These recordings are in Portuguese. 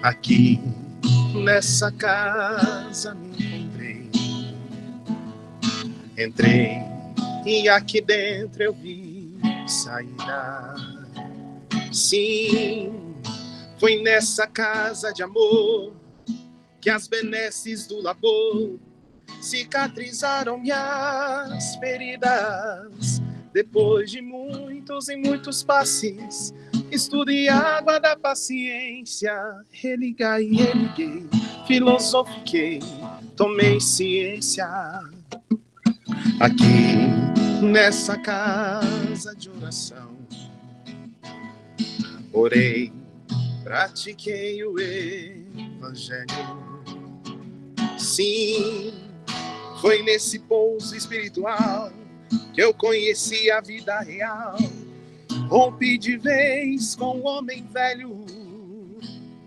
Aqui nessa casa me encontrei, entrei e aqui dentro eu vi saída. Sim, foi nessa casa de amor que as benesses do labor cicatrizaram minhas feridas. Depois de muitos e muitos passes, estudo e água da paciência, religai e religuei, filosofiquei, tomei ciência. Aqui nessa casa de oração, orei, pratiquei o evangelho. Sim, foi nesse pouso espiritual que eu conheci a vida real. Rompi de vez com o homem velho.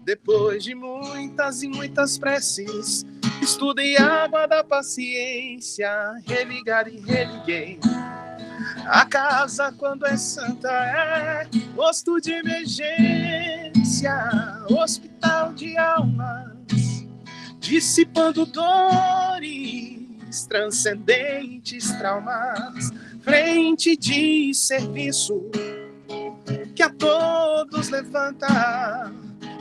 Depois de muitas e muitas preces, estudei água da paciência, religar e religuei. A casa, quando é santa, é posto de emergência, hospital de almas, dissipando dores, transcendentes traumas, frente de serviço que a todos levanta,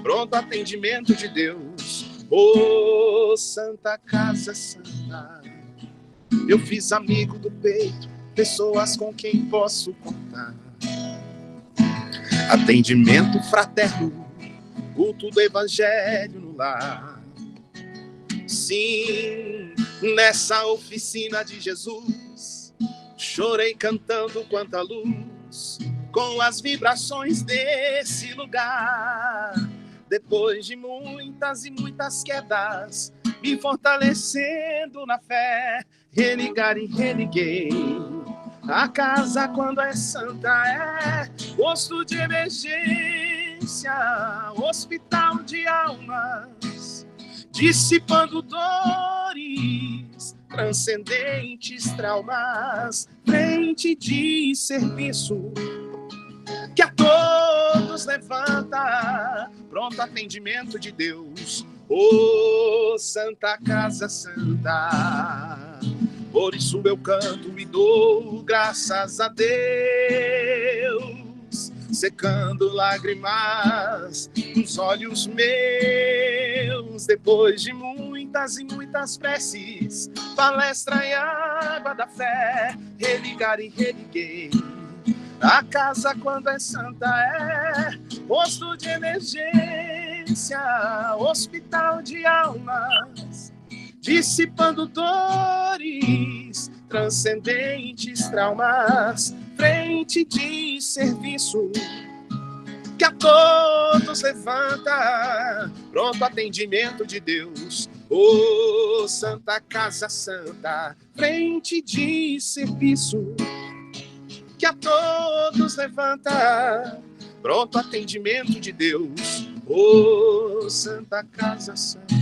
pronto atendimento de Deus. Ô Santa Casa Santa, eu fiz amigo do peito, pessoas com quem posso contar. Atendimento fraterno, culto do evangelho no lar. Sim, nessa oficina de Jesus, chorei cantando quanta luz, com as vibrações desse lugar. Depois de muitas e muitas quedas, me fortalecendo na fé, religar e religuei. A casa, quando é santa, é posto de emergência, hospital de almas, dissipando dores, transcendentes traumas, frente de serviço que a todos levanta, pronto atendimento de Deus. Ô Santa Casa Santa, por isso eu canto e dou graças a Deus, secando lágrimas nos olhos meus. Depois de muitas e muitas preces, palestra e água da fé, religar e religuei. A casa, quando é santa, é posto de emergência, hospital de almas, dissipando dores, transcendentes traumas, frente de serviço que a todos levanta, pronto atendimento de Deus. Ô Santa Casa Santa, frente de serviço que a todos levanta, pronto atendimento de Deus. Ô Santa Casa Santa.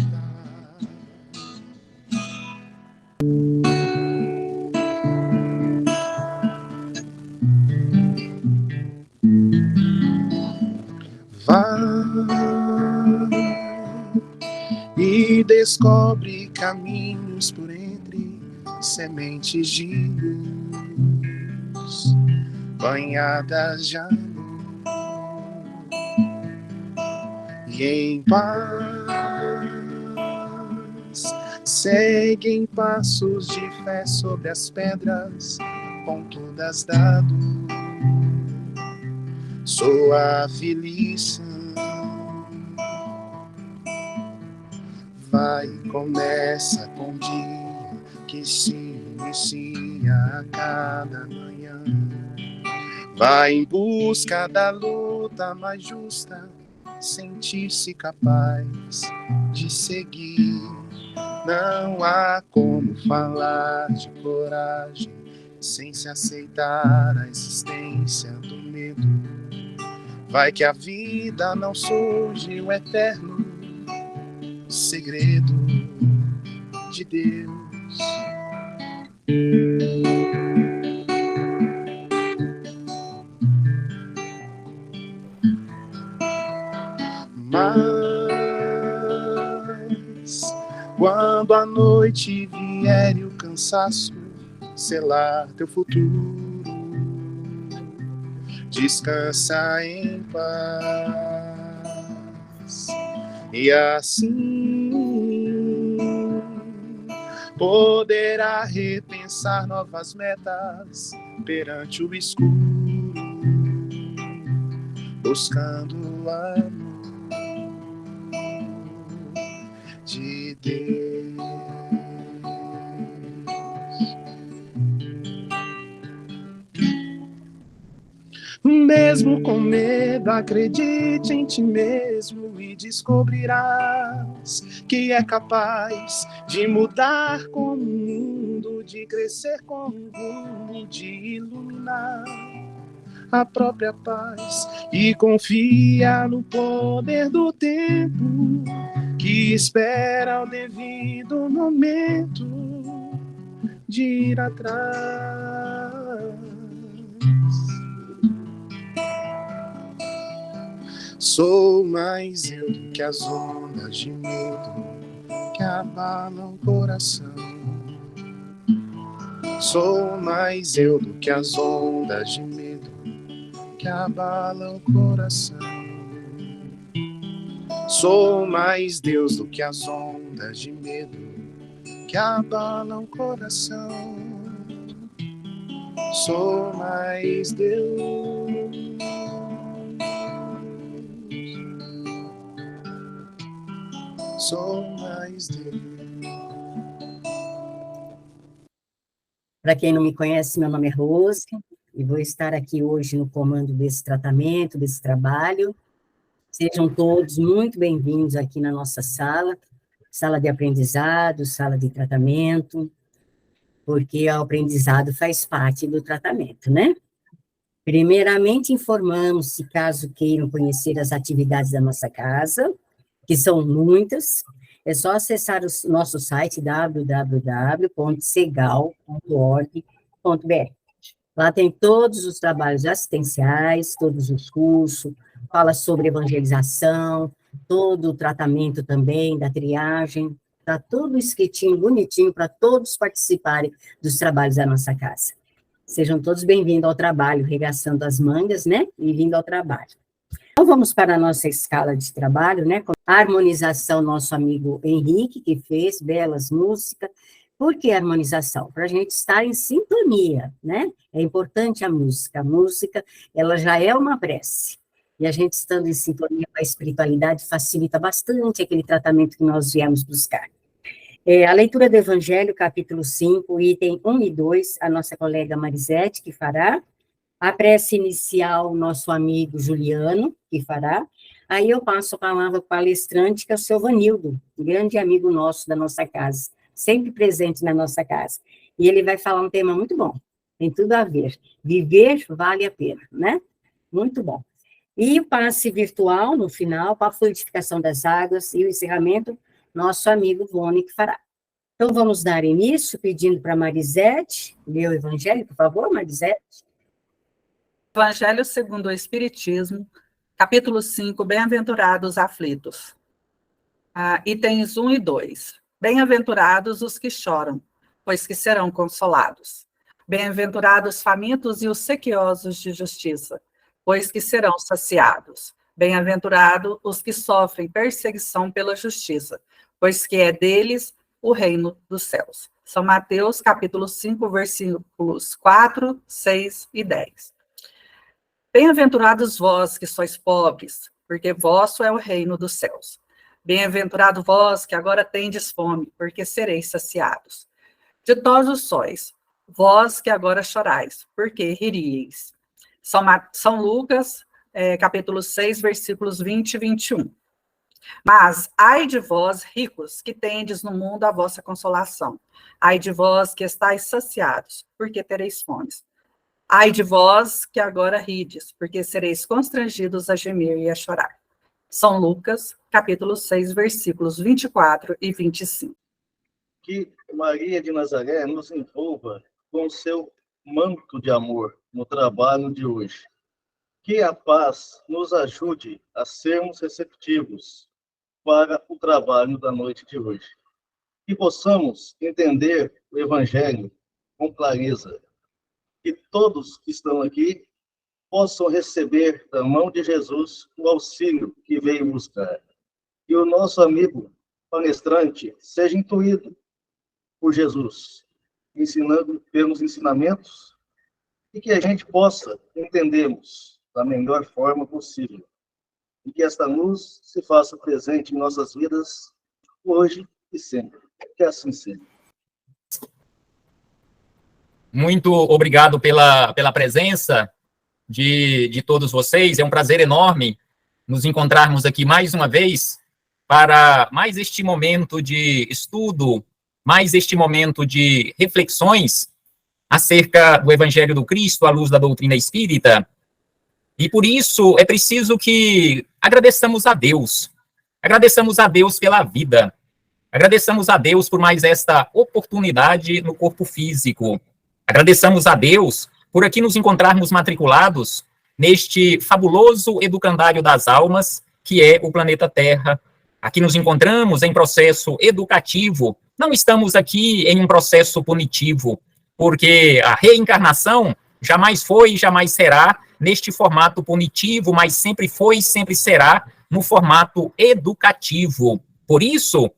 Vá e descobre caminhos por entre sementes de luz, banhadas de amor, e em paz seguem passos de fé sobre as pedras, com todas dado suave lição. Vai e começa com o dia que se inicia a cada manhã. Vai em busca da luta mais justa, sentir-se capaz de seguir. Não há como falar de coragem sem se aceitar a existência do medo. Vai que a vida não surge o eterno segredo de Deus. Quando a noite vier e o cansaço selar teu futuro, descansa em paz. E assim poderá repensar novas metas perante o escuro, buscando o amor de Deus. Mesmo com medo, acredite em ti mesmo e descobrirás que é capaz de mudar como o mundo, de crescer como o rumo, de iluminar a própria paz. E confia no poder do tempo que espera o devido momento de ir atrás. Sou mais eu do que as ondas de medo que abalam o coração. Sou mais eu do que as ondas de medo que abalam o coração. Sou mais Deus do que as ondas de medo que abalam o coração. Sou mais Deus. Sou mais Deus. Para quem não me conhece, meu nome é Rose, e vou estar aqui hoje no comando desse tratamento, desse trabalho. Sejam todos muito bem-vindos aqui na nossa sala, sala de aprendizado, sala de tratamento, porque o aprendizado faz parte do tratamento, né? Primeiramente, informamos, se caso queiram conhecer as atividades da nossa casa, que são muitas, é só acessar o nosso site www.cegal.org.br. Lá tem todos os trabalhos assistenciais, todos os cursos, fala sobre evangelização, todo o tratamento também da triagem, está tudo escritinho, bonitinho, para todos participarem dos trabalhos da nossa casa. Sejam todos bem-vindos ao trabalho, regaçando as mangas, né, e vindo ao trabalho. Então, vamos para a nossa escala de trabalho, né, com a harmonização, nosso amigo Henrique, que fez belas músicas. Por que harmonização? Para a gente estar em sintonia, né? É importante a música, ela já é uma prece, e a gente estando em sintonia com a espiritualidade facilita bastante aquele tratamento que nós viemos buscar. A leitura do Evangelho, capítulo 5, item 1 e 2, a nossa colega Marisete, que fará. A prece inicial, nosso amigo Juliano, que fará. Aí eu passo a palavra para o palestrante, que é o seu Vanildo, grande amigo nosso da nossa casa, sempre presente na nossa casa. E ele vai falar um tema muito bom, tem tudo a ver. Viver vale a pena, né? Muito bom. E o passe virtual, no final, para a fluidificação das águas e o encerramento, nosso amigo Vone, que fará. Então, vamos dar início, pedindo para Marisete, ler o Evangelho, por favor, Marisete. Evangelho segundo o Espiritismo, capítulo 5, Bem-aventurados aflitos. Itens 1 e 2. Bem-aventurados os que choram, pois que serão consolados. Bem-aventurados famintos e os sequiosos de justiça, pois que serão saciados. Bem-aventurados os que sofrem perseguição pela justiça, pois que é deles o reino dos céus. São Mateus, capítulo 5, versículos 4, 6 e 10. Bem-aventurados vós que sois pobres, porque vosso é o reino dos céus. Bem-aventurado vós que agora tendes fome, porque sereis saciados. Ditosos sois, vós que agora chorais, porque riríeis. São Lucas, capítulo 6, versículos 20 e 21. Mas, ai de vós, ricos, que tendes no mundo a vossa consolação. Ai de vós que estáis saciados, porque tereis fome. Ai de vós que agora rides, porque sereis constrangidos a gemer e a chorar. São Lucas, capítulo 6, versículos 24 e 25. Que Maria de Nazaré nos envolva com seu manto de amor no trabalho de hoje. Que a paz nos ajude a sermos receptivos para o trabalho da noite de hoje. que possamos entender o Evangelho com clareza, que todos que estão aqui possam receber da mão de Jesus o auxílio que veio buscar. E o nosso amigo palestrante seja intuído por Jesus, ensinando pelos ensinamentos, e que a gente possa entendermos da melhor forma possível. E que esta luz se faça presente em nossas vidas, hoje e sempre. Que assim seja. Muito obrigado pela presença de todos vocês. É um prazer enorme nos encontrarmos aqui mais uma vez para mais este momento de estudo, mais este momento de reflexões acerca do Evangelho do Cristo à luz da doutrina espírita. E por isso é preciso que agradeçamos a Deus pela vida, agradeçamos a Deus por mais esta oportunidade no corpo físico, agradeçamos a Deus por aqui nos encontrarmos matriculados neste fabuloso educandário das almas, que é o planeta Terra. Aqui nos encontramos em processo educativo, não estamos aqui em um processo punitivo, porque a reencarnação jamais foi e jamais será neste formato punitivo, mas sempre foi e sempre será no formato educativo. Por isso,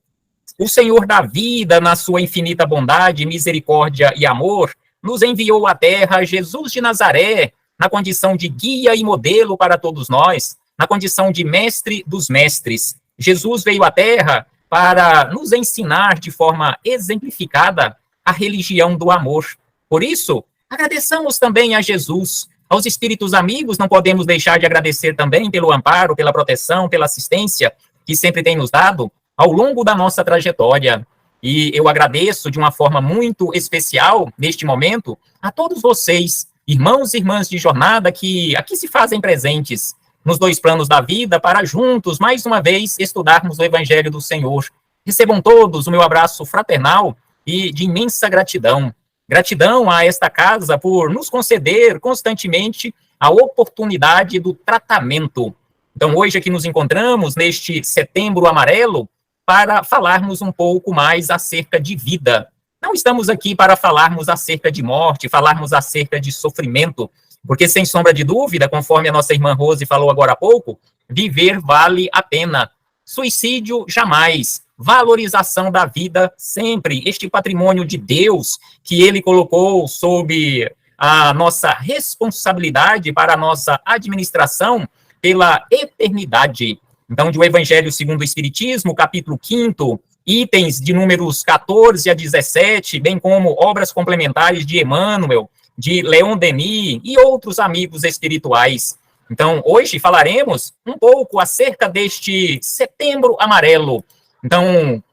o Senhor da vida, na sua infinita bondade, misericórdia e amor, nos enviou à Terra Jesus de Nazaré, na condição de guia e modelo para todos nós, na condição de mestre dos mestres. Jesus veio à Terra para nos ensinar de forma exemplificada a religião do amor. Por isso, agradeçamos também a Jesus. Aos espíritos amigos, não podemos deixar de agradecer também pelo amparo, pela proteção, pela assistência que sempre tem nos dado ao longo da nossa trajetória. E eu agradeço de uma forma muito especial, neste momento, a todos vocês, irmãos e irmãs de jornada que aqui se fazem presentes nos dois planos da vida para juntos, mais uma vez, estudarmos o Evangelho do Senhor. Recebam todos o meu abraço fraternal e de imensa gratidão. Gratidão a esta casa por nos conceder constantemente a oportunidade do tratamento. Então, hoje aqui nos encontramos neste Setembro Amarelo para falarmos um pouco mais acerca de vida. Não estamos aqui para falarmos acerca de morte, falarmos acerca de sofrimento, porque, sem sombra de dúvida, conforme a nossa irmã Rose falou agora há pouco, viver vale a pena. Suicídio, jamais. Valorização da vida, sempre. Este patrimônio de Deus que Ele colocou sob a nossa responsabilidade para a nossa administração pela eternidade. Então, do Evangelho segundo o Espiritismo, capítulo 5º, itens de números 14 a 17, bem como obras complementares de Emmanuel, de Leon Denis e outros amigos espirituais. Então, hoje falaremos um pouco acerca deste Setembro Amarelo. Então,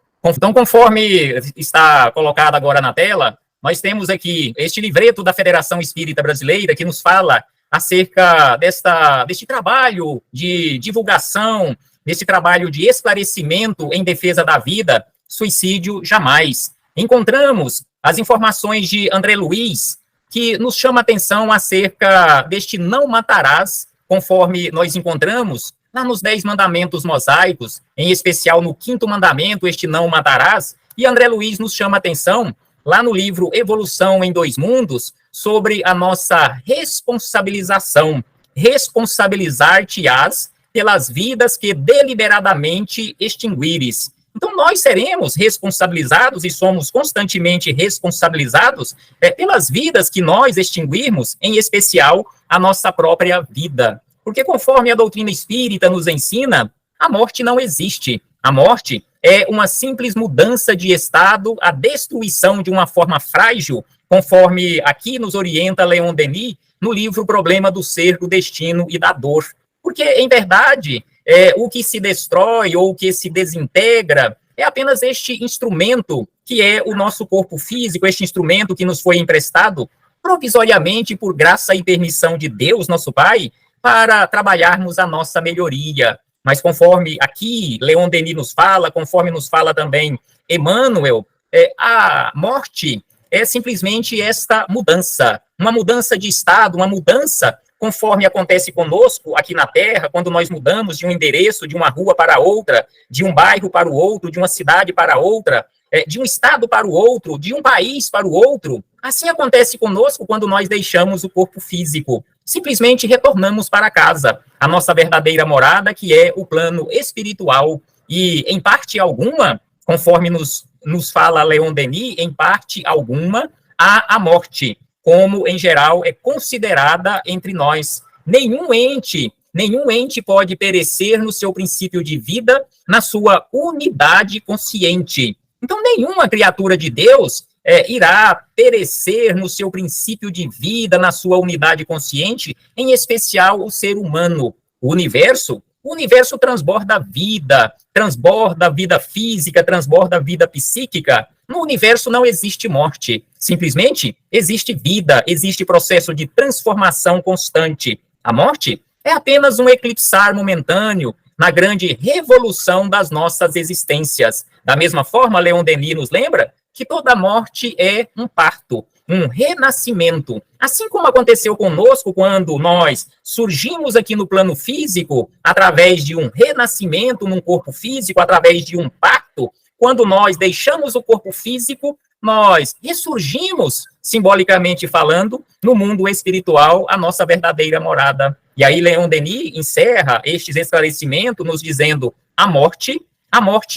conforme está colocado agora na tela, nós temos aqui este livreto da Federação Espírita Brasileira que nos fala acerca deste trabalho de divulgação, desse trabalho de esclarecimento em defesa da vida, suicídio jamais. Encontramos as informações de André Luiz, que nos chama a atenção acerca deste não matarás, conforme nós encontramos lá nos 10 mandamentos mosaicos, em especial no 5º mandamento, este não matarás, e André Luiz nos chama a atenção, lá no livro Evolução em 2 Mundos, sobre a nossa responsabilização. Responsabilizar-te-ás pelas vidas que deliberadamente extinguires. Então, nós seremos responsabilizados e somos constantemente responsabilizados pelas vidas que nós extinguirmos, em especial a nossa própria vida. Porque, conforme a doutrina espírita nos ensina, a morte não existe. A morte é uma simples mudança de estado, a destruição de uma forma frágil, conforme aqui nos orienta Leon Denis, no livro Problema do Ser, do Destino e da Dor. Porque, em verdade, o que se destrói ou o que se desintegra é apenas este instrumento que é o nosso corpo físico, este instrumento que nos foi emprestado provisoriamente por graça e permissão de Deus, nosso Pai, para trabalharmos a nossa melhoria. Mas conforme aqui Leon Denis nos fala, conforme nos fala também Emmanuel, a morte é simplesmente esta mudança, uma mudança de estado, uma mudança conforme acontece conosco aqui na Terra, quando nós mudamos de um endereço, de uma rua para outra, de um bairro para o outro, de uma cidade para outra, de um estado para o outro, de um país para o outro. Assim acontece conosco quando nós deixamos o corpo físico. Simplesmente retornamos para casa, a nossa verdadeira morada, que é o plano espiritual. E, em parte alguma, conforme nos fala Leon Denis, em parte alguma, há a morte, como, em geral, é considerada entre nós. Nenhum ente pode perecer no seu princípio de vida, na sua unidade consciente. Então, nenhuma criatura de Deus irá perecer no seu princípio de vida, na sua unidade consciente, em especial o ser humano. O universo transborda vida física, transborda vida psíquica. No universo não existe morte, simplesmente existe vida, existe processo de transformação constante. A morte é apenas um eclipsar momentâneo na grande revolução das nossas existências. Da mesma forma, Leon Denis nos lembra que toda morte é um parto, um renascimento. Assim como aconteceu conosco quando nós surgimos aqui no plano físico, através de um renascimento num corpo físico, através de um parto, quando nós deixamos o corpo físico, nós ressurgimos, simbolicamente falando, no mundo espiritual, a nossa verdadeira morada. E aí Leon Denis encerra estes esclarecimentos nos dizendo: a morte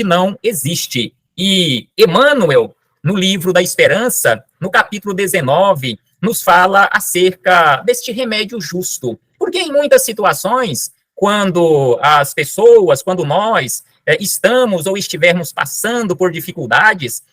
não existe. E Emmanuel, no livro da Esperança, no capítulo 19, nos fala acerca deste remédio justo. Porque em muitas situações, quando as pessoas, quando nós estamos ou estivermos passando por dificuldades,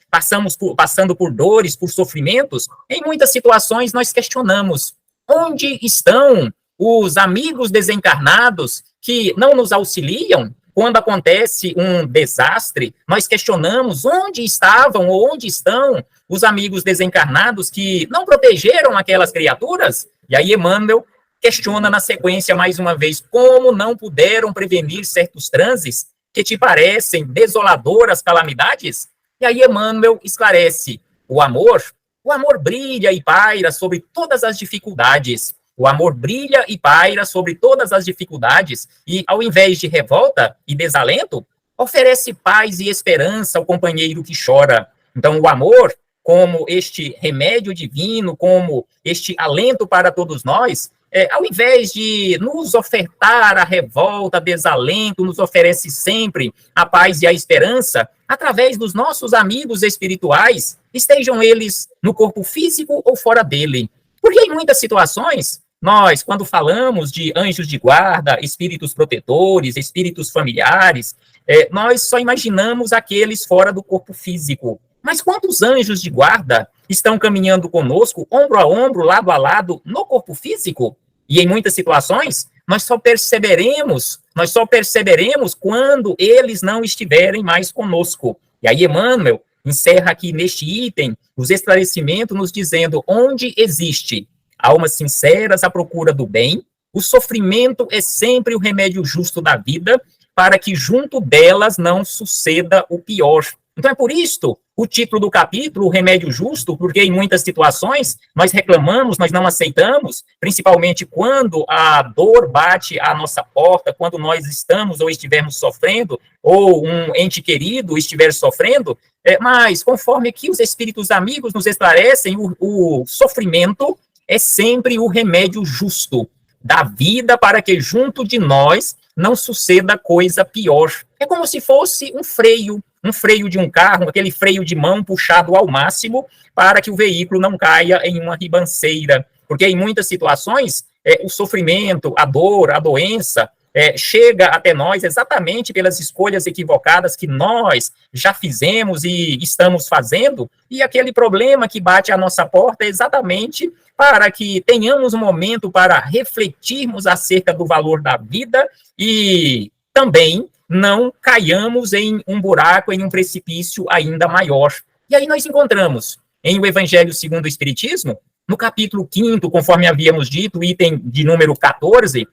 passando por dores, por sofrimentos, em muitas situações nós questionamos: onde estão os amigos desencarnados que não nos auxiliam? Quando acontece um desastre, nós questionamos onde estavam ou onde estão os amigos desencarnados que não protegeram aquelas criaturas. E aí Emmanuel questiona na sequência mais uma vez: como não puderam prevenir certos transes que te parecem desoladoras calamidades? E aí Emmanuel esclarece: o amor brilha e paira sobre todas as dificuldades. O amor brilha e paira sobre todas as dificuldades e, ao invés de revolta e desalento, oferece paz e esperança ao companheiro que chora. Então, o amor, como este remédio divino, como este alento para todos nós, ao invés de nos ofertar a revolta, desalento, nos oferece sempre a paz e a esperança, através dos nossos amigos espirituais, estejam eles no corpo físico ou fora dele. Porque em muitas situações, nós, quando falamos de anjos de guarda, espíritos protetores, espíritos familiares, nós só imaginamos aqueles fora do corpo físico. Mas quantos anjos de guarda estão caminhando conosco, ombro a ombro, lado a lado, no corpo físico? E em muitas situações, nós só perceberemos quando eles não estiverem mais conosco. E aí Emmanuel encerra aqui neste item os esclarecimentos nos dizendo: onde existe almas sinceras à procura do bem, o sofrimento é sempre o remédio justo da vida, para que junto delas não suceda o pior. Então é por isto o título do capítulo, o remédio justo, porque em muitas situações nós reclamamos, nós não aceitamos, principalmente quando a dor bate à nossa porta, quando nós estamos ou estivermos sofrendo, ou um ente querido estiver sofrendo, mas conforme que os espíritos amigos nos esclarecem, o sofrimento é sempre o remédio justo da vida para que junto de nós não suceda coisa pior. É como se fosse um freio de um carro, aquele freio de mão puxado ao máximo para que o veículo não caia em uma ribanceira. Porque em muitas situações, o sofrimento, a dor, a doença, chega até nós exatamente pelas escolhas equivocadas que nós já fizemos e estamos fazendo, e aquele problema que bate à nossa porta é exatamente para que tenhamos um momento para refletirmos acerca do valor da vida e também não caiamos em um buraco, em um precipício ainda maior. E aí nós encontramos em o Evangelho segundo o Espiritismo, no capítulo 5º, conforme havíamos dito, item de número 14,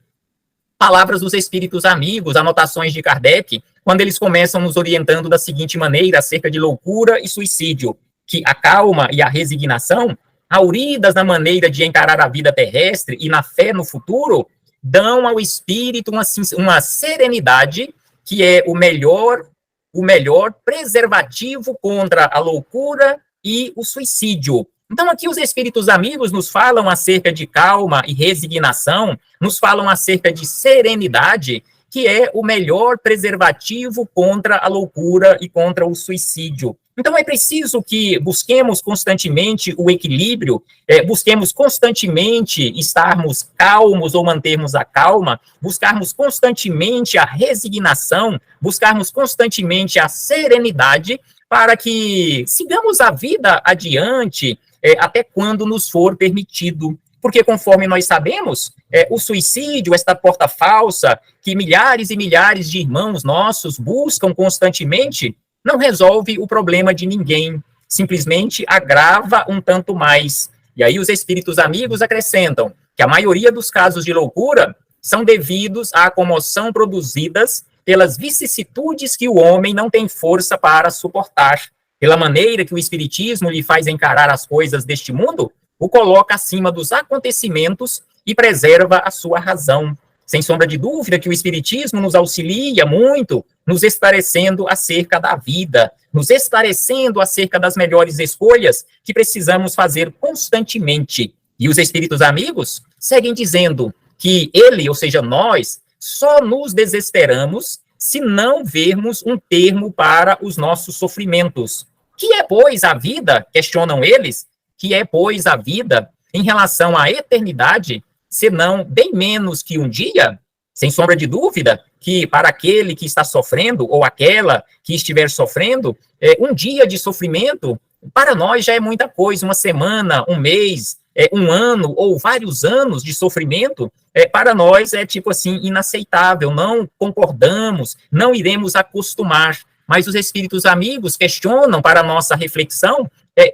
palavras dos espíritos amigos, anotações de Kardec, quando eles começam nos orientando da seguinte maneira acerca de loucura e suicídio, que a calma e a resignação hauridas na maneira de encarar a vida terrestre e na fé no futuro, dão ao espírito uma serenidade que é o melhor preservativo contra a loucura e o suicídio. Então, aqui os espíritos amigos nos falam acerca de calma e resignação, nos falam acerca de serenidade, que é o melhor preservativo contra a loucura e contra o suicídio. Então, é preciso que busquemos constantemente o equilíbrio, busquemos constantemente estarmos calmos ou mantermos a calma, buscarmos constantemente a resignação, buscarmos constantemente a serenidade, para que sigamos a vida adiante, até quando nos for permitido. Porque, conforme nós sabemos, o suicídio, esta porta falsa, que milhares e milhares de irmãos nossos buscam constantemente, não resolve o problema de ninguém, simplesmente agrava um tanto mais. E aí os espíritos amigos acrescentam que a maioria dos casos de loucura são devidos à comoção produzidas pelas vicissitudes que o homem não tem força para suportar. Pela maneira que o espiritismo lhe faz encarar as coisas deste mundo, o coloca acima dos acontecimentos e preserva a sua razão. Sem sombra de dúvida que o espiritismo nos auxilia muito, nos esclarecendo acerca da vida, nos esclarecendo acerca das melhores escolhas que precisamos fazer constantemente. E os espíritos amigos seguem dizendo que ele, ou seja, nós, só nos desesperamos se não vermos um termo para os nossos sofrimentos. Que é, pois, a vida? Questionam eles. Que é, pois, a vida em relação à eternidade, senão bem menos que um dia? Sem sombra de dúvida que para aquele que está sofrendo, ou aquela que estiver sofrendo, um dia de sofrimento, para nós já é muita coisa. Uma semana, um mês, um ano ou vários anos de sofrimento, para nós é tipo assim, inaceitável, não concordamos, não iremos acostumar. Mas os espíritos amigos questionam para a nossa reflexão,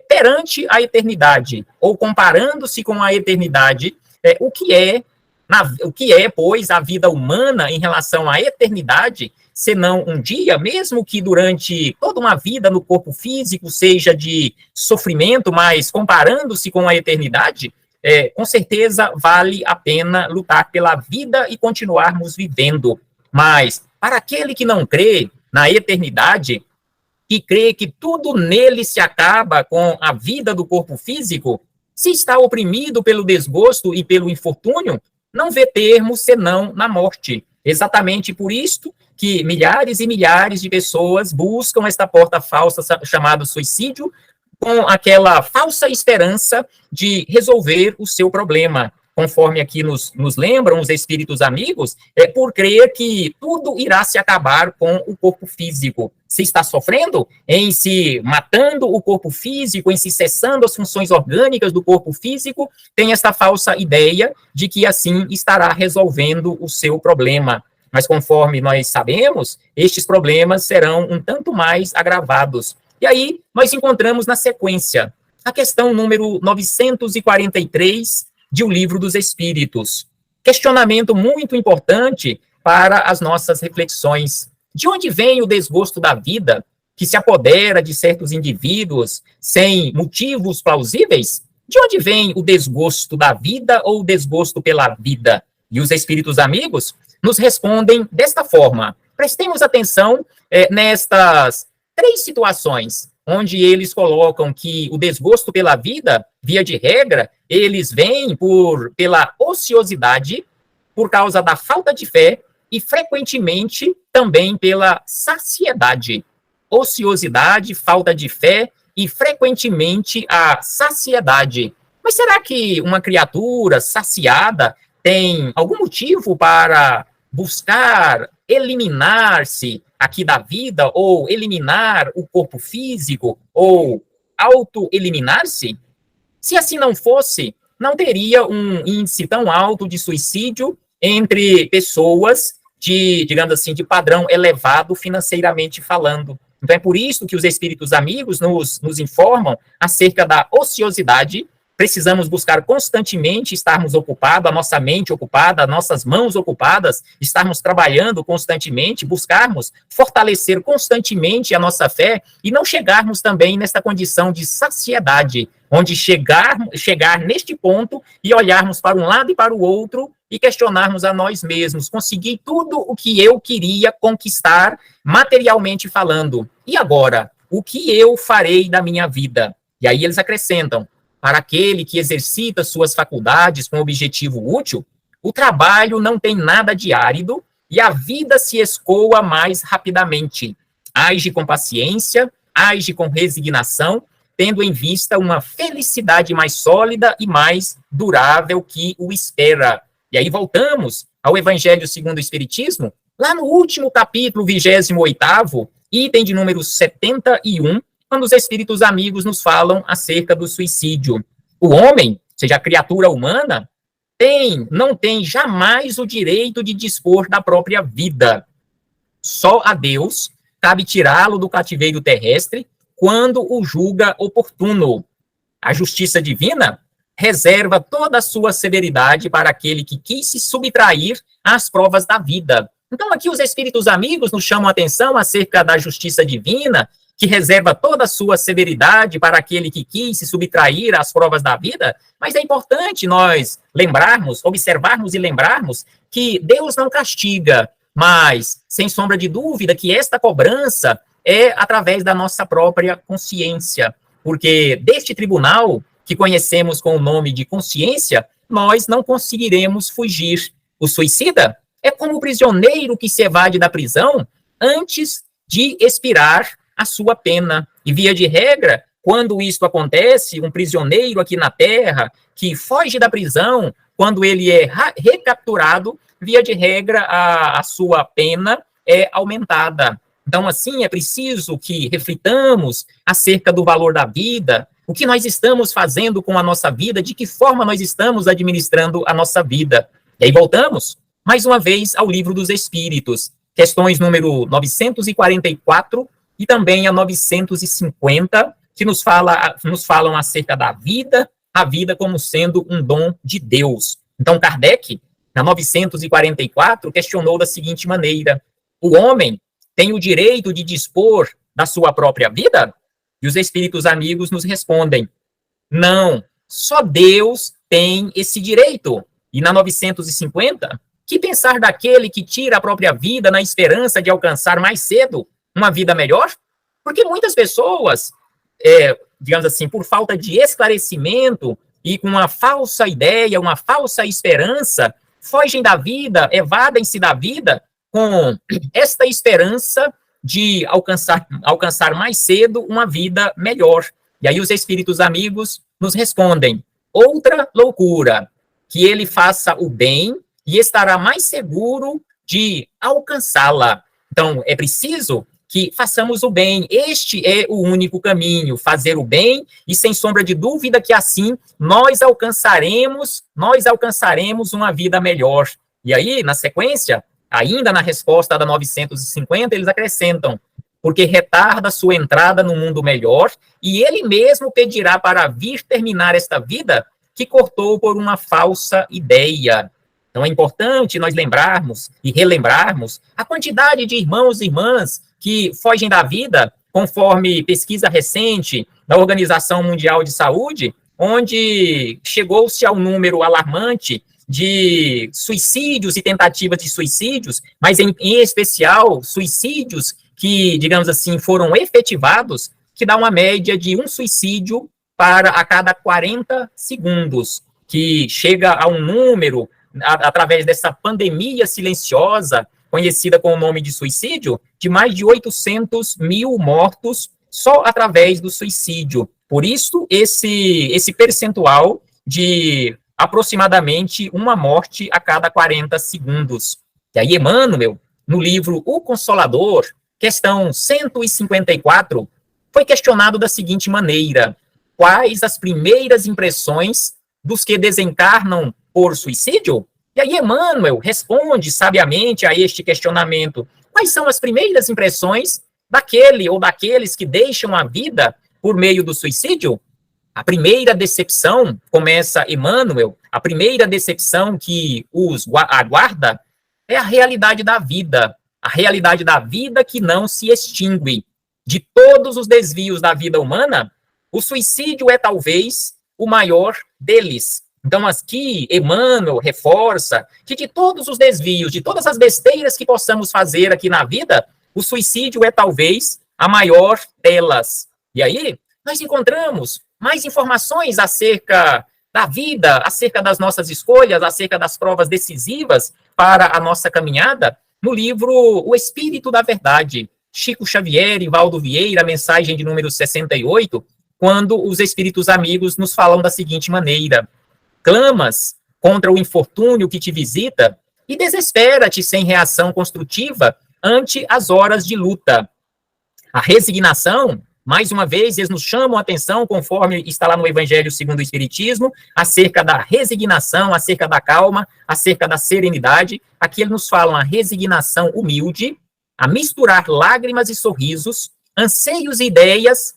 perante a eternidade, ou comparando-se com a eternidade, o que é, pois, a vida humana em relação à eternidade, senão um dia, mesmo que durante toda uma vida no corpo físico seja de sofrimento, mas comparando-se com a eternidade, com certeza vale a pena lutar pela vida e continuarmos vivendo. Mas, para aquele que não crê na eternidade, que crê que tudo nele se acaba com a vida do corpo físico, se está oprimido pelo desgosto e pelo infortúnio, não vê termo senão na morte. Exatamente por isto que milhares e milhares de pessoas buscam esta porta falsa chamada suicídio, com aquela falsa esperança de resolver o seu problema. Conforme aqui nos lembram os espíritos amigos, por crer que tudo irá se acabar com o corpo físico. Se está sofrendo, em se matando o corpo físico, em se cessando as funções orgânicas do corpo físico, tem esta falsa ideia de que assim estará resolvendo o seu problema. Mas conforme nós sabemos, estes problemas serão um tanto mais agravados. E aí nós encontramos na sequência a questão número 943, de O Livro dos Espíritos. Questionamento muito importante para as nossas reflexões. De onde vem o desgosto da vida que se apodera de certos indivíduos sem motivos plausíveis? De onde vem o desgosto da vida ou o desgosto pela vida? E os espíritos amigos nos respondem desta forma. Prestemos atenção nestas três situações, onde eles colocam que o desgosto pela vida, via de regra, eles vêm pela ociosidade, por causa da falta de fé e, frequentemente, também pela saciedade. Ociosidade, falta de fé e, frequentemente, a saciedade. Mas será que uma criatura saciada tem algum motivo para buscar eliminar-se aqui da vida, ou eliminar o corpo físico, ou auto-eliminar-se? Se assim não fosse, não teria um índice tão alto de suicídio entre pessoas de, digamos assim, de padrão elevado financeiramente falando. Então é por isso que os espíritos amigos nos informam acerca da ociosidade, precisamos buscar constantemente estarmos ocupados, a nossa mente ocupada, nossas mãos ocupadas, estarmos trabalhando constantemente, buscarmos fortalecer constantemente a nossa fé e não chegarmos também nesta condição de saciedade, onde chegar neste ponto e olharmos para um lado e para o outro e questionarmos a nós mesmos, consegui tudo o que eu queria conquistar materialmente falando. E agora, o que eu farei da minha vida? E aí eles acrescentam, para aquele que exercita suas faculdades com objetivo útil, o trabalho não tem nada de árido e a vida se escoa mais rapidamente. Age com paciência, age com resignação, tendo em vista uma felicidade mais sólida e mais durável que o espera. E aí voltamos ao Evangelho segundo o Espiritismo, lá no último capítulo, 28º, item de número 71, quando os espíritos amigos nos falam acerca do suicídio. O homem, seja a criatura humana, não tem jamais o direito de dispor da própria vida. Só a Deus cabe tirá-lo do cativeiro terrestre quando o julga oportuno. A justiça divina reserva toda a sua severidade para aquele que quis se subtrair às provas da vida. Então, aqui os espíritos amigos nos chamam a atenção acerca da justiça divina, que reserva toda a sua severidade para aquele que quis se subtrair às provas da vida, mas é importante nós lembrarmos, observarmos e lembrarmos que Deus não castiga, mas, sem sombra de dúvida, que esta cobrança é através da nossa própria consciência, porque deste tribunal, que conhecemos com o nome de consciência, nós não conseguiremos fugir. O suicida é como o prisioneiro que se evade da prisão antes de expirar a sua pena. E, via de regra, quando isto acontece, um prisioneiro aqui na Terra que foge da prisão, quando ele é recapturado, via de regra, a sua pena é aumentada. Então, assim, é preciso que reflitamos acerca do valor da vida, o que nós estamos fazendo com a nossa vida, de que forma nós estamos administrando a nossa vida. E aí voltamos, mais uma vez, ao Livro dos Espíritos, questões número 944 e também a 950, que nos falam acerca da vida, a vida como sendo um dom de Deus. Então, Kardec, na 944, questionou da seguinte maneira: o homem tem o direito de dispor da sua própria vida? E os espíritos amigos nos respondem: não, só Deus tem esse direito. E na 950, que pensar daquele que tira a própria vida na esperança de alcançar mais cedo uma vida melhor? Porque muitas pessoas, digamos assim, por falta de esclarecimento e com uma falsa ideia, uma falsa esperança, fogem da vida, evadem-se da vida com esta esperança de alcançar mais cedo uma vida melhor. E aí os espíritos amigos nos respondem: outra loucura, que ele faça o bem e estará mais seguro de alcançá-la. Então, é preciso que façamos o bem. Este é o único caminho, fazer o bem, e sem sombra de dúvida que assim nós alcançaremos uma vida melhor. E aí, na sequência, ainda na resposta da 950, eles acrescentam: porque retarda sua entrada no mundo melhor, e ele mesmo pedirá para vir terminar esta vida que cortou por uma falsa ideia. Então é importante nós lembrarmos e relembrarmos a quantidade de irmãos e irmãs que fogem da vida, conforme pesquisa recente da Organização Mundial de Saúde, onde chegou-se ao número alarmante de suicídios e tentativas de suicídios, mas em especial suicídios que, digamos assim, foram efetivados, que dá uma média de um suicídio a cada 40 segundos, que chega a um número, através dessa pandemia silenciosa, conhecida com o nome de suicídio, de mais de 800 mil mortos só através do suicídio. Por isso, esse percentual de aproximadamente uma morte a cada 40 segundos. E aí, Emmanuel, no livro O Consolador, questão 154, foi questionado da seguinte maneira: quais as primeiras impressões dos que desencarnam por suicídio? E aí Emmanuel responde sabiamente a este questionamento: quais são as primeiras impressões daquele ou daqueles que deixam a vida por meio do suicídio? A primeira decepção, começa Emmanuel, a primeira decepção que os aguarda é a realidade da vida que não se extingue. De todos os desvios da vida humana, o suicídio é talvez o maior deles. Então, aqui, Emmanuel reforça que de todos os desvios, de todas as besteiras que possamos fazer aqui na vida, o suicídio é talvez a maior delas. E aí, nós encontramos mais informações acerca da vida, acerca das nossas escolhas, acerca das provas decisivas para a nossa caminhada, no livro O Espírito da Verdade, Chico Xavier e Valdo Vieira, mensagem de número 68, quando os espíritos amigos nos falam da seguinte maneira: clamas contra o infortúnio que te visita e desespera-te sem reação construtiva ante as horas de luta. A resignação, mais uma vez, eles nos chamam a atenção, conforme está lá no Evangelho segundo o Espiritismo, acerca da resignação, acerca da calma, acerca da serenidade. Aqui eles nos falam a resignação humilde, a misturar lágrimas e sorrisos, anseios e ideias,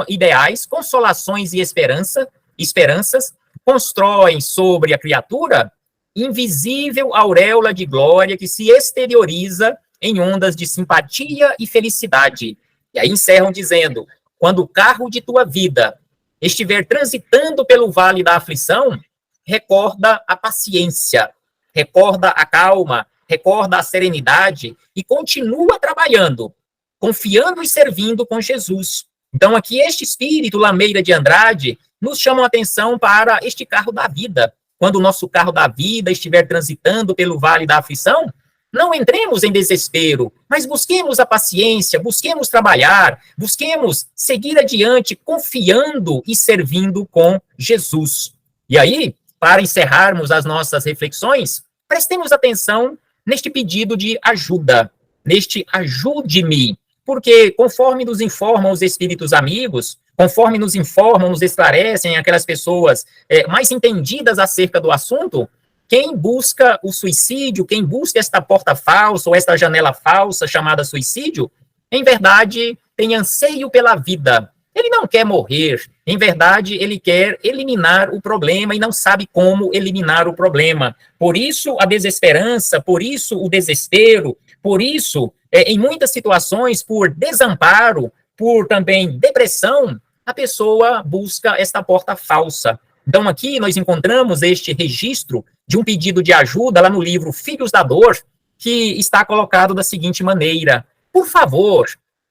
ideais, consolações e esperanças, constroem sobre a criatura invisível auréola de glória que se exterioriza em ondas de simpatia e felicidade. E aí encerram dizendo: quando o carro de tua vida estiver transitando pelo vale da aflição, recorda a paciência, recorda a calma, recorda a serenidade e continua trabalhando, confiando e servindo com Jesus. Então aqui este espírito Lameira de Andrade nos chama a atenção para este carro da vida. Quando o nosso carro da vida estiver transitando pelo vale da aflição, não entremos em desespero, mas busquemos a paciência, busquemos trabalhar, busquemos seguir adiante, confiando e servindo com Jesus. E aí, para encerrarmos as nossas reflexões, prestemos atenção neste pedido de ajuda, neste ajude-me, porque conforme nos informam os espíritos amigos, conforme nos informam, nos esclarecem aquelas pessoas mais entendidas acerca do assunto, quem busca o suicídio, quem busca esta porta falsa ou esta janela falsa chamada suicídio, em verdade, tem anseio pela vida. Ele não quer morrer. Em verdade, ele quer eliminar o problema e não sabe como eliminar o problema. Por isso, a desesperança, por isso, o desespero, por isso, em muitas situações, por desamparo, por também depressão, a pessoa busca esta porta falsa. Então, aqui nós encontramos este registro de um pedido de ajuda lá no livro Filhos da Dor, que está colocado da seguinte maneira: por favor,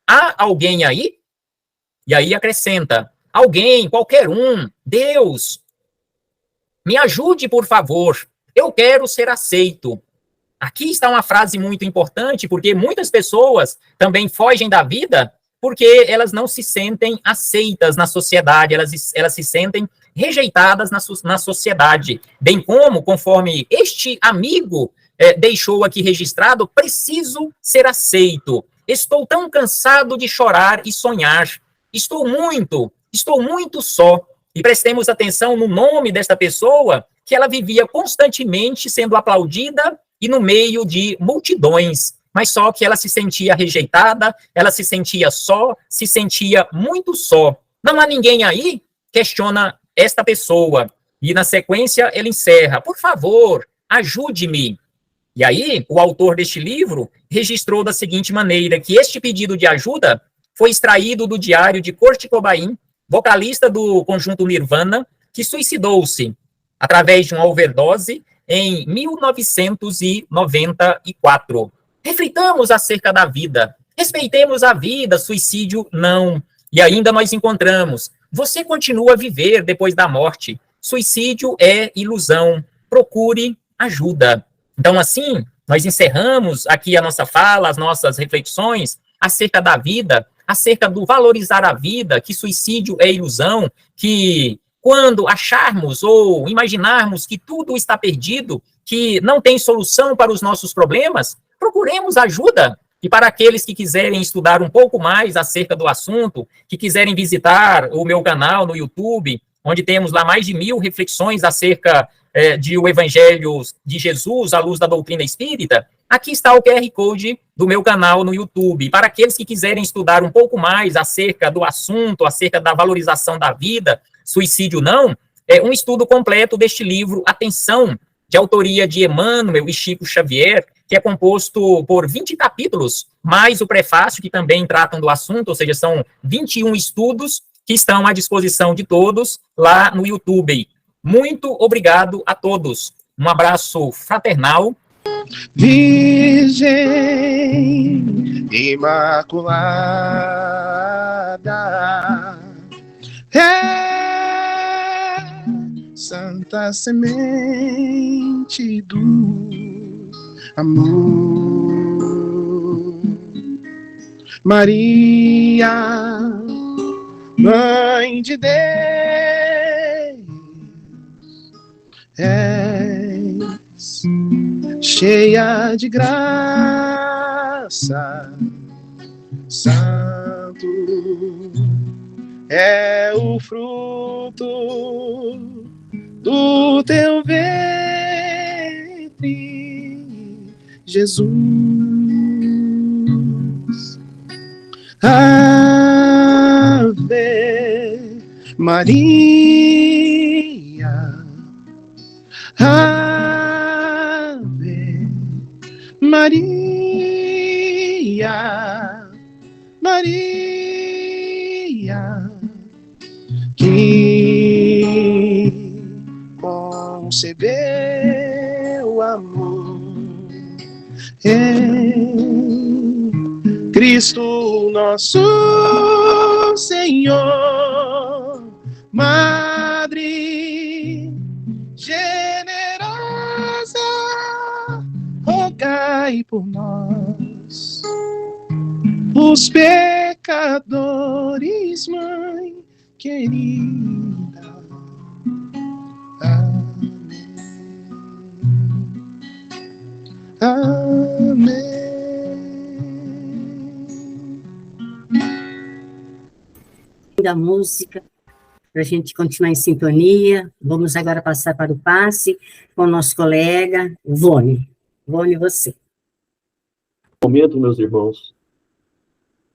há alguém aí? E aí acrescenta: alguém, qualquer um, Deus, me ajude, por favor, eu quero ser aceito. Aqui está uma frase muito importante, porque muitas pessoas também fogem da vida porque elas não se sentem aceitas na sociedade, elas se sentem rejeitadas na sociedade. Bem como, conforme este amigo deixou aqui registrado, preciso ser aceito. Estou tão cansado de chorar e sonhar. Estou muito só. E prestemos atenção no nome desta pessoa, que ela vivia constantemente sendo aplaudida e no meio de multidões. Mas só que ela se sentia rejeitada, ela se sentia só, se sentia muito só. Não há ninguém aí? Questiona esta pessoa. E na sequência ele encerra: por favor, ajude-me. E aí o autor deste livro registrou da seguinte maneira, que este pedido de ajuda foi extraído do diário de Kurt Cobain, vocalista do conjunto Nirvana, que suicidou-se através de uma overdose em 1994. Reflitamos acerca da vida, respeitemos a vida, suicídio não. E ainda nós encontramos: você continua a viver depois da morte. Suicídio é ilusão. Procure ajuda. Então, assim, nós encerramos aqui a nossa fala, as nossas reflexões acerca da vida, acerca do valorizar a vida, que suicídio é ilusão, que quando acharmos ou imaginarmos que tudo está perdido, que não tem solução para os nossos problemas, procuremos ajuda. E para aqueles que quiserem estudar um pouco mais acerca do assunto, que quiserem visitar o meu canal no YouTube, onde temos lá mais de 1000 reflexões acerca de O Evangelho de Jesus à luz da doutrina espírita, aqui está o QR Code do meu canal no YouTube. Para aqueles que quiserem estudar um pouco mais acerca do assunto, acerca da valorização da vida, suicídio não, é um estudo completo deste livro, Atenção, de autoria de Emmanuel e Chico Xavier, que é composto por 20 capítulos, mais o prefácio, que também tratam do assunto, ou seja, são 21 estudos que estão à disposição de todos lá no YouTube. Muito obrigado a todos. Um abraço fraternal. Virgem Imaculada, Santa Semente do Amor, Maria, Mãe de Deus, és cheia de graça, santo é o fruto do teu ventre, Jesus. Ave Maria, Ave Maria, Maria, que concebeu amor em Cristo nosso Senhor, Madre generosa, rogai por nós, os pecadores, Mãe querida. Amém. Amém. Da música, para a gente continuar em sintonia. Vamos agora passar para o passe com o nosso colega Vone. Vone, você. Momento, meus irmãos,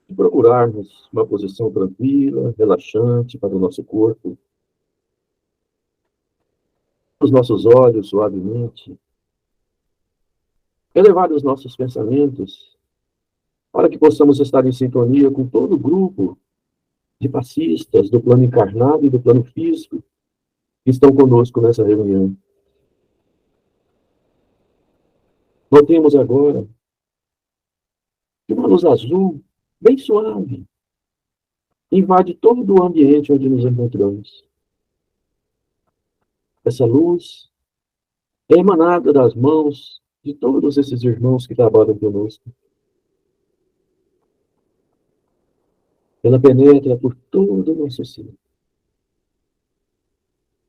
de procurarmos uma posição tranquila, relaxante para o nosso corpo, os nossos olhos suavemente, elevar os nossos pensamentos para que possamos estar em sintonia com todo o grupo de passistas do plano encarnado e do plano físico que estão conosco nessa reunião. Notemos agora que uma luz azul, bem suave, invade todo o ambiente onde nos encontramos. Essa luz é emanada das mãos de todos esses irmãos que trabalham conosco. Ela penetra por todo o nosso ser.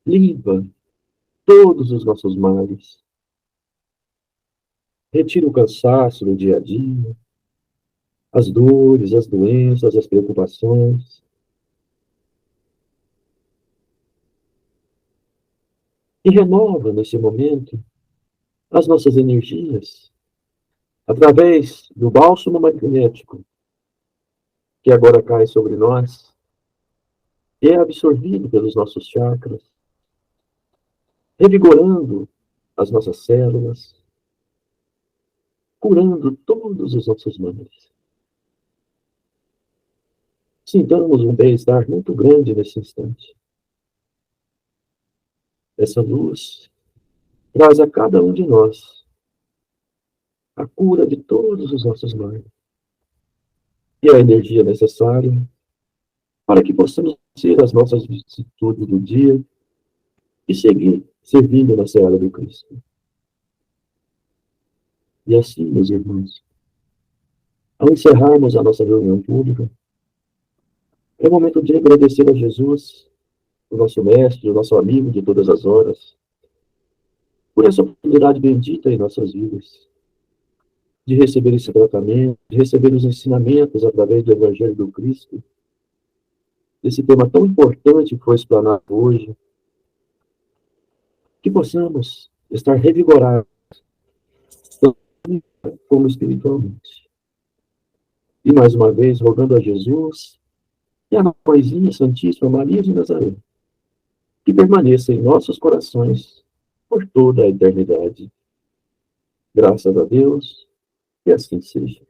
Limpa todos os nossos males. Retira o cansaço do dia a dia, as dores, as doenças, as preocupações. E renova, nesse momento, as nossas energias, através do bálsamo magnético, que agora cai sobre nós, e é absorvido pelos nossos chakras, revigorando as nossas células, curando todos os nossos males. Sintamos um bem-estar muito grande nesse instante. Essa luz traz a cada um de nós a cura de todos os nossos males e a energia necessária para que possamos ser as nossas vicissitudes do dia e seguir servindo na seara do Cristo. E assim, meus irmãos, ao encerrarmos a nossa reunião pública, é momento de agradecer a Jesus, o nosso mestre, o nosso amigo de todas as horas, por essa oportunidade bendita em nossas vidas, de receber esse tratamento, de receber os ensinamentos através do Evangelho do Cristo, desse tema tão importante que foi explanado hoje, que possamos estar revigorados, tanto como espiritualmente. E mais uma vez, rogando a Jesus e a Mãezinha Santíssima Maria de Nazaré, que permaneça em nossos corações por toda a eternidade. Graças a Deus, e assim seja.